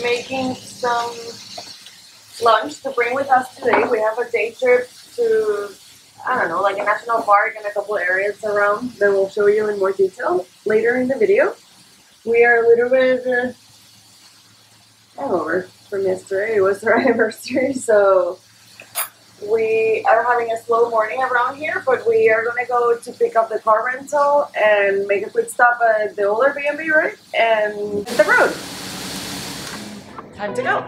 Making some lunch to bring with us today. We have a day trip to, I don't know, like a national park and a couple areas around that we'll show you in more detail later in the video. We are a little bit hangover from yesterday. It was our anniversary, so we are having a slow morning around here, but we are going to go to pick up the car rental and make a quick stop at the older B&B, right? And hit the road. Time to go.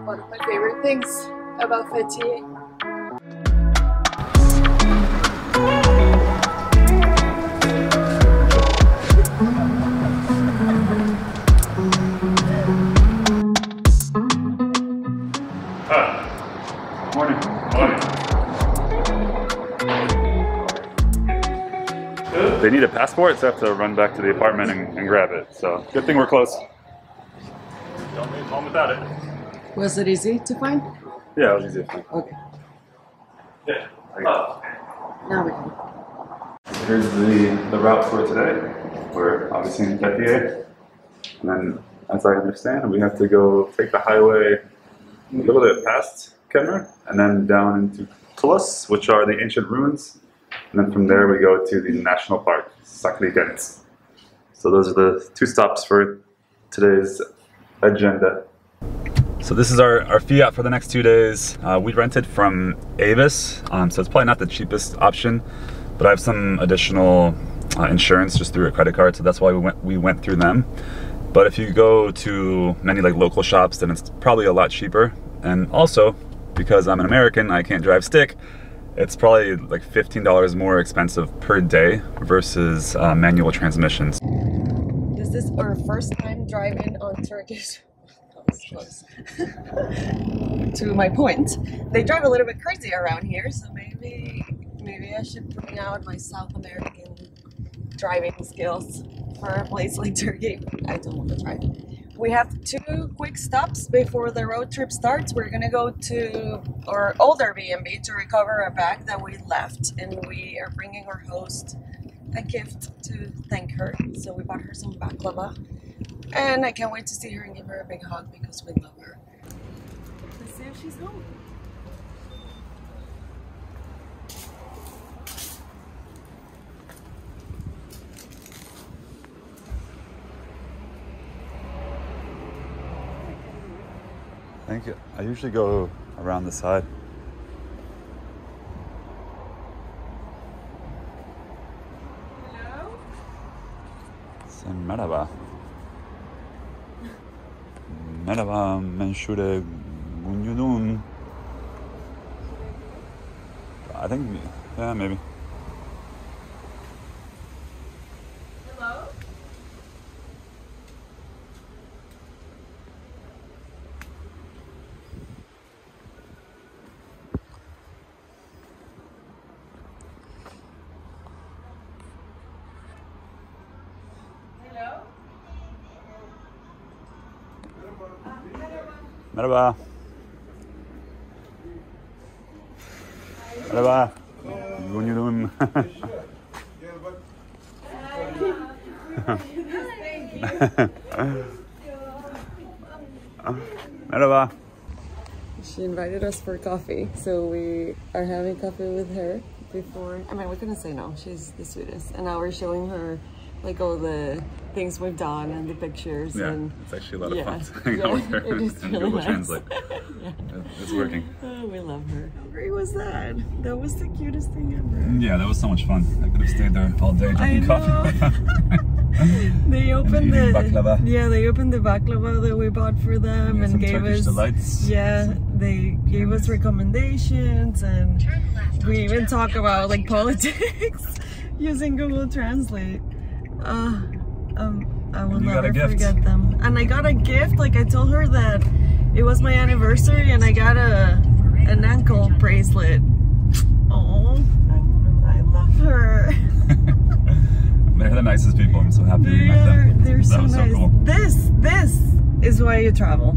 One of my favorite things about Fethiye. Morning. Morning. They need a passport, so I have to run back to the apartment and grab it. So good thing we're close. Don't leave home without it. Was it easy to find? Yeah, it was easy to find. Okay. Yeah. Now we go. Here's the route for today. We're obviously in Fethiye. And then, as I understand, we have to go take the highway a little bit past Kenner and then down into Tlos, which are the ancient ruins. And then from there we go to the national park, Saklikent. So those are the two stops for today's agenda. So this is our fiat for the next 2 days. We rented from Avis, so it's probably not the cheapest option, but I have some additional insurance just through a credit card, so that's why we went through them. But if you go to many like local shops, then it's probably a lot cheaper. And also, because I'm an American, I can't drive stick, it's probably like $15 more expensive per day versus manual transmissions. This is our first time driving on Turkish. Close. To my point, they drive a little bit crazy around here, so maybe I should bring out my South American driving skills for a place like Turkey. I don't want to drive. We have 2 quick stops before the road trip starts. We're gonna go to our older B&B to recover a bag that we left, and we are bringing our host a gift to thank her. So we bought her some baklava. And I can't wait to see her and give her a big hug because we love her. Let's see if she's home. Thank you. I usually go around the side. Hello? Say merhaba. Merhaba, ben şuraya Gunyudun. I think, yeah, maybe. Hello? Hello? Merhaba. Merhaba. Gunyudun. Merhaba. She invited us for coffee, so we are having coffee with her before. I mean, we couldn't say no. She's the sweetest. And now we're showing her like all the things we've done and the pictures. Yeah, and it's actually a lot of fun to hang yeah, out with her it is and really Google nice. Translate. Yeah. It's working. Oh, we love her. How great was that? That was the cutest thing ever. Yeah, that was so much fun. I could have stayed there all day drinking coffee. They opened the baklava. Yeah, they opened the baklava that we bought for them and gave Turkish us delights. Yeah, they gave us recommendations, and we even talk about like politics using Google Translate. I will never forget them. And I got a gift. Like I told her that it was my anniversary, and I got an ankle bracelet. Oh, I love her. They're the nicest people. I'm so happy we met them. They're so nice. So cool. This is why you travel,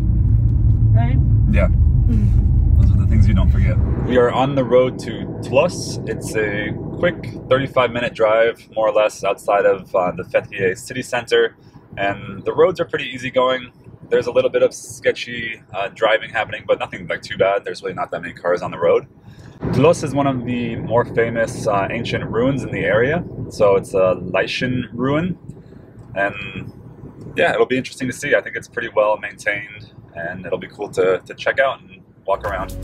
right? Yeah. Those are the things you don't forget. We are on the road to Tlos. It's a quick 35-minute drive, more or less, outside of the Fethiye city center. And the roads are pretty easygoing. There's a little bit of sketchy driving happening, but nothing like too bad. There's really not that many cars on the road. Tlos is one of the more famous ancient ruins in the area. So it's a Lycian ruin. And yeah, it'll be interesting to see. I think it's pretty well maintained, and it'll be cool to check out and walk around.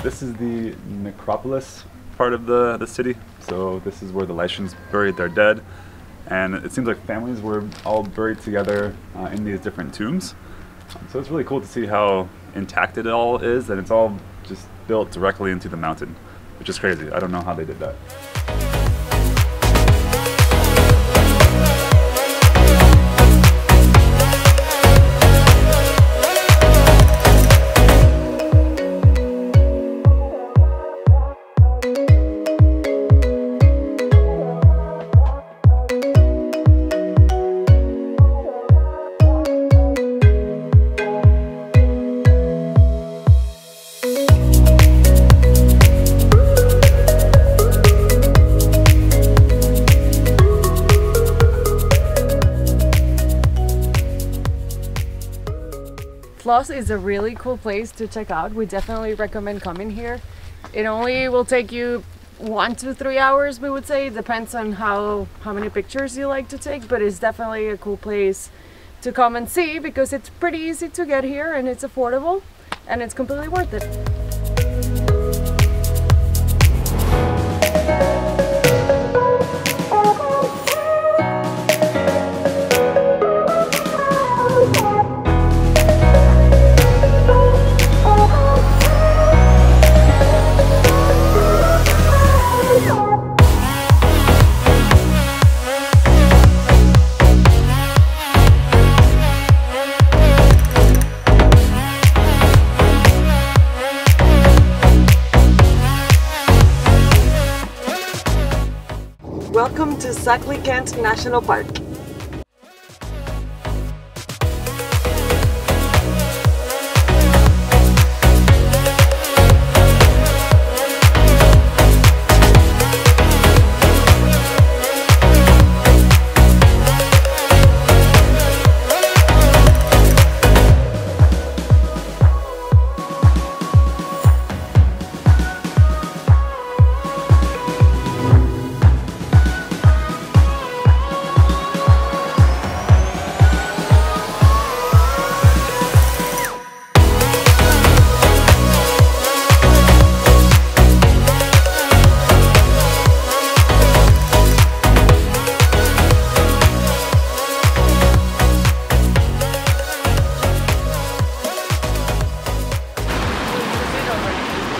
This is the necropolis part of the city. So this is where the Lycians buried their dead. And it seems like families were all buried together in these different tombs. So it's really cool to see how intact it all is, and it's all just built directly into the mountain, which is crazy. I don't know how they did that. Tlos is a really cool place to check out. We definitely recommend coming here. It only will take you 1 to 3 hours, we would say. It depends on how many pictures you like to take, but it's definitely a cool place to come and see because it's pretty easy to get here and it's affordable and it's completely worth it. Welcome to Saklikent National Park.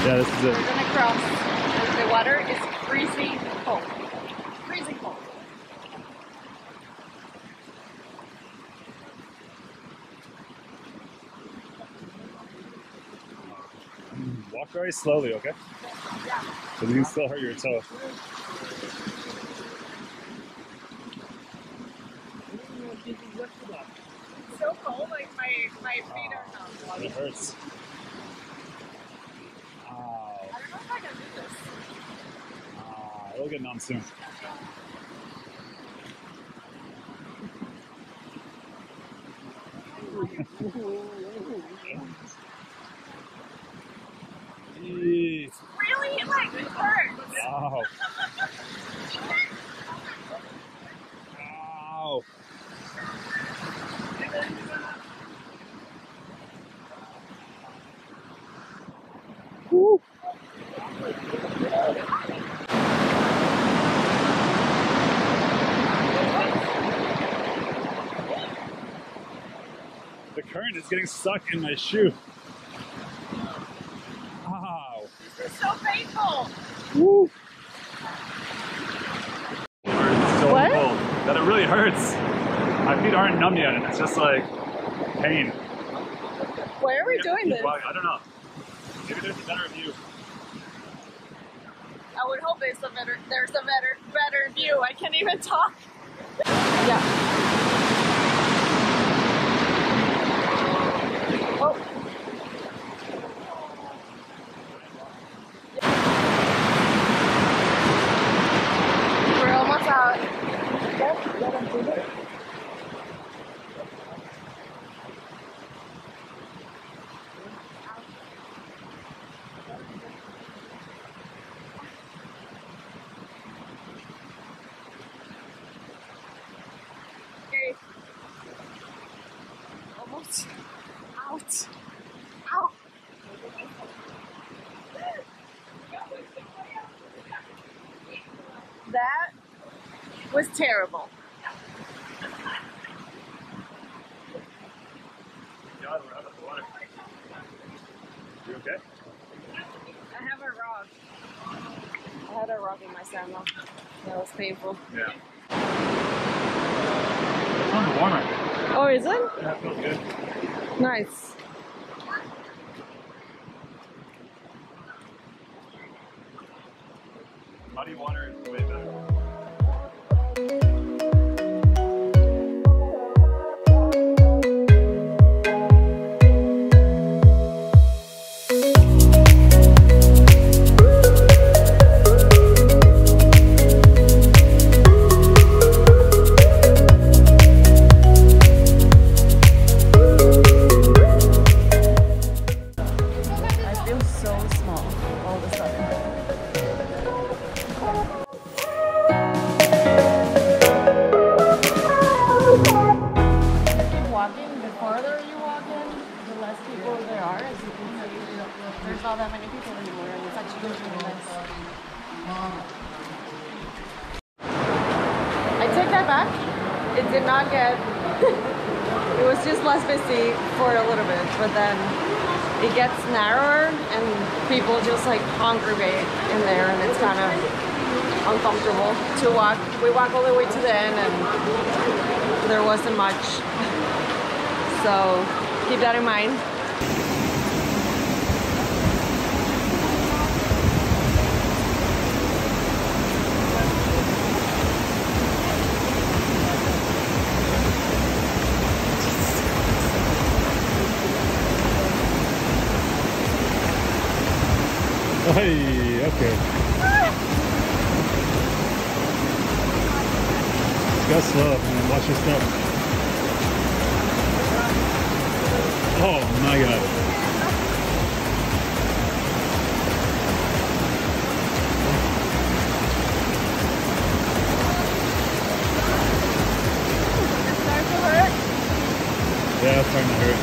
Yeah, this is it. We're gonna cross. The water is freezing cold. Freezing cold. Walk very slowly, okay? Yeah. Because you can still hurt your toe. It's so cold, like my feet are numb. It hurts. I don't know if I can do this. It'll get numb soon. Jeez. Really? Like, it hurts. Wow. Ow. Woo. The current is getting stuck in my shoe. Wow. This is so painful. Woo. It's so What? cold that it really hurts. My feet aren't numb yet, and it's just like pain. Why are we doing this? I don't know. Maybe there's a better view. I would hope there's a better view. I can't even talk. Yeah. Oh. We're almost out. Okay. Almost out. Ow. That was terrible. God, we're out of the water. You okay? I have a rock. I had a rock in my sandal. That was painful. Yeah. It's on the warmer. Oh, is it? Yeah, it feels good. Nice. Muddy water is way better. I feel so small all of a sudden. Keep walking. The farther you walk in, the less people there are. As you can see, there's not that many people anymore, and it's actually really nice. I take that back. It did not get. It was just less busy for a little bit, but then it gets narrower and people just like congregate in there, and it's kind of uncomfortable to walk. We walk all the way to the end and there wasn't much, so keep that in mind. Hey, okay. Go slow and watch your step. Oh my god. It's starting to hurt. Yeah, it's starting to hurt.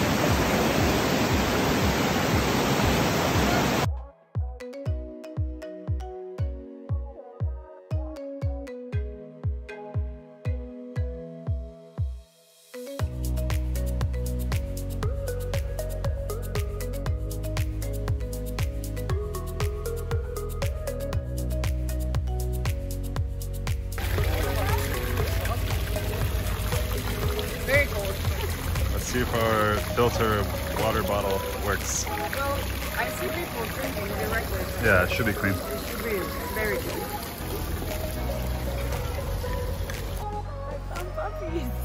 Very cold. Let's see if our filter water bottle works. Well, I see people drinking directly. Yeah, it should be clean. It should be very clean. I found puppies.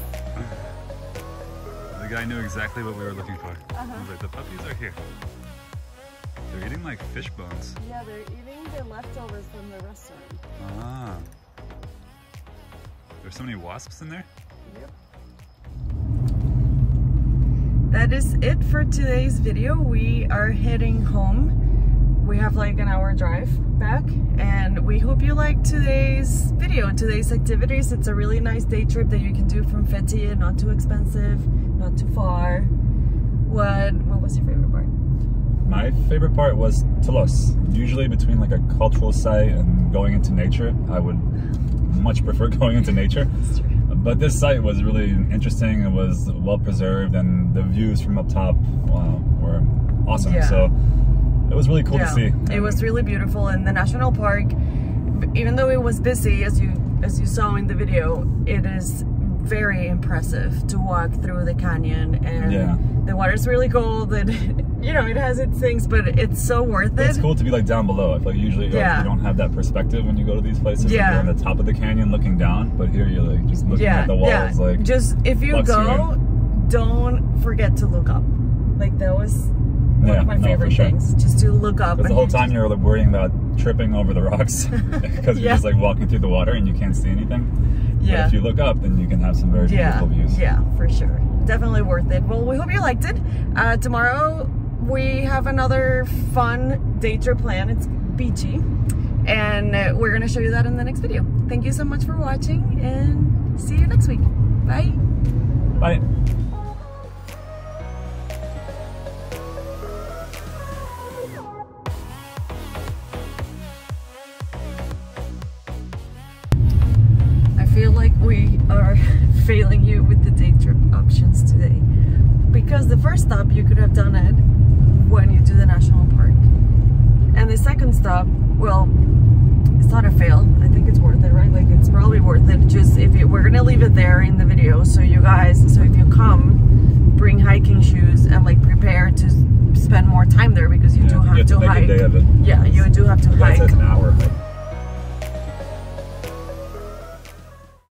The guy knew exactly what we were looking for. He was like, the puppies are here. They're eating like fish bones. Yeah, they're eating the leftovers from the restaurant. Ah. There's so many wasps in there? Yep. that is it for today's video. We are heading home. We have like an hour drive back, and we hope you liked today's video, today's activities. It's a really nice day trip that you can do from Fethiye, not too expensive, not too far. What was your favorite part? My favorite part was Tlos. Usually between like a cultural site and going into nature, I would much prefer going into nature. That's true. But this site was really interesting. It was well preserved, and the views from up top were awesome. Yeah. So it was really cool to see. It was really beautiful, and the national park, even though it was busy, as you saw in the video, it is very impressive to walk through the canyon, and the water's really cold, and you know, it has its things, but it's so worth it. It's cool to be like down below. I feel like usually you don't have that perspective when you go to these places. You're on the top of the canyon looking down, but here you're like just looking at the walls. Like, just if you go, don't forget to look up. Like, that was one of my favorite things, just to look up. Because the whole time you're worrying about tripping over the rocks because you're just like walking through the water and you can't see anything. But if you look up, then you can have some very beautiful views. Yeah, for sure. Definitely worth it. Well, we hope you liked it. Tomorrow we have another fun day trip plan. It's beachy, and we're gonna show you that in the next video. Thank you so much for watching, and see you next week. Bye. Bye. I feel like we are failing you with the day trip options today, because the first stop you could have done it when you do the national park, and the second stop, well, it's not a fail. I think it's worth it, right? Like, it's probably worth it. Just we're gonna leave it there in the video, so if you come, bring hiking shoes and like prepare to spend more time there, because you do have to hike. Make a day of it. Yeah, you do have to hike. That's an hour.